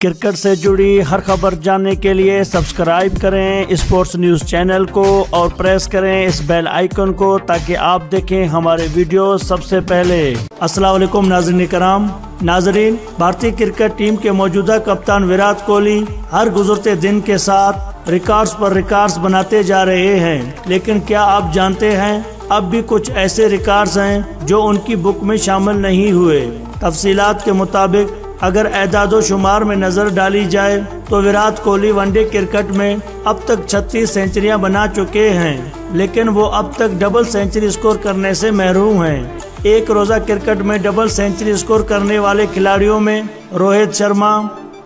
Cricket سے جڑی ہر خبر جاننے کے لیے سبسکرائب کریں اسپورٹس نیوز چینل کو اور پریس کریں اس بیل آئیکن کو تاکہ آپ دیکھیں ہمارے ویڈیو سب سے پہلے۔ السلام علیکم ناظرین کرام۔ ناظرین، بھارتی کرکٹ ٹیم کے موجودہ کپتان وراٹ کوہلی ہر گزرتے دن کے ساتھ ریکارڈز پر ریکارڈز بناتے جا رہے ہیں، لیکن کیا آپ جانتے ہیں اب بھی کچھ ایسے ریکارڈز ہیں جو ان کی بک میں شامل نہیں ہوئے۔ تفصیلات کے مطابق اگر اعداد و شمار میں نظر ڈالی جائے تو Virat Kohli one day cricket میں اب تک 36 سینچریاں بنا چکے ہیں، لیکن وہ اب تک ڈبل سینچری سکور کرنے سے محروم ہیں۔ ایک روزہ کرکٹ میں ڈبل سینچری سکور کرنے والے کھلاڑیوں میں روہت شرما،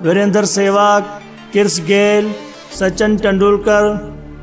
وریندر سہواگ، کرس گیل، سچن تندولکر،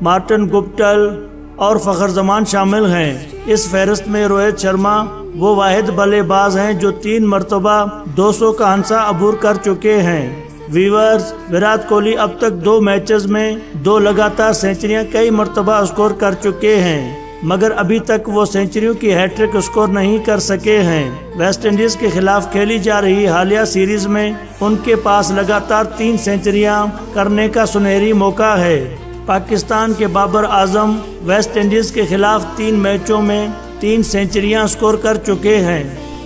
مارٹن گپٹل اور فخر زمان شامل ہیں۔ اس فہرست میں روہت شرما وہ واحد بلے باز ہیں جو 3 مرتبہ 200 کا ہنسا عبور کر چکے ہیں۔ ویورز، وراٹ کوہلی اب تک 2 میچز میں 2 لگاتار سینچریاں کئی مرتبہ سکور کر چکے ہیں، مگر ابھی تک وہ سینچریوں کی ہیٹ-ٹرک سکور نہیں کر سکے ہیں۔ ویسٹ انڈیز کے خلاف کھیلی جا رہی حالیہ سیریز میں ان کے پاس لگاتار 3 سینچریاں کرنے کا سنہری موقع ہے۔ پاکستان کے بابر اعظم ویسٹ انڈیز کے خلاف 3 میچوں میں 3 سینچریاں سکور کر چکے ہیں۔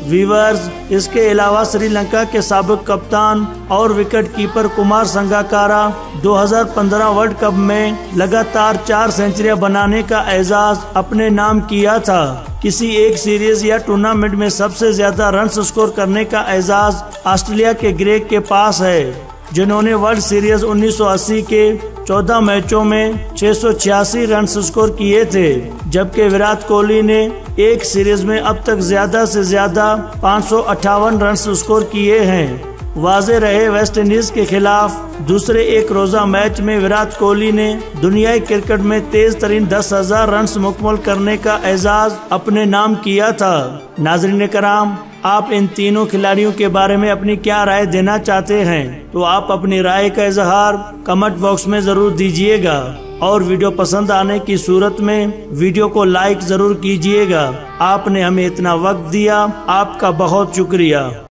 ویورز، اس کے علاوہ سری لنکا کے سابق کپتان اور wicket keeper Kumar Sangakkara 2015 world cup میں لگاتار 4 سینچریاں بنانے کا اعزاز اپنے نام کیا تھا۔ کسی ایک سیریز یا ٹورنامنٹ میں سب سے زیادہ رنز سکور کرنے کا اعزاز آسٹریلیا کے گریگ کے پاس ہے، جنہوں نے ورلڈ سیریز 1980 کے 14 میچوں میں 686 رنز سکور کیے تھے، جبکہ وراٹ کوہلی نے ایک سیریز میں اب تک زیادہ سے زیادہ 558 رنز سکور کیے ہیں۔ واضح رہے، ویسٹ انڈیز کے خلاف دوسرے ایک روزہ میچ میں وراٹ کوہلی نے دنیائی کرکٹ میں تیز ترین 10,000 رنز مکمل کرنے کا اعزاز اپنے نام کیا تھا۔ ناظرین کرام، آپ ان تینوں کھلاڑیوں کے بارے میں اپنی کیا رائے دینا چاہتے ہیں تو آپ اپنی رائے کا اظہار کمنٹ باکس میں ضرور دیجیے گا، اور ویڈیو پسند آنے کی صورت میں ویڈیو کو لائک ضرور کیجیے گا۔ آپ نے ہمیں اتنا وقت دیا، آپ کا بہت شکریہ۔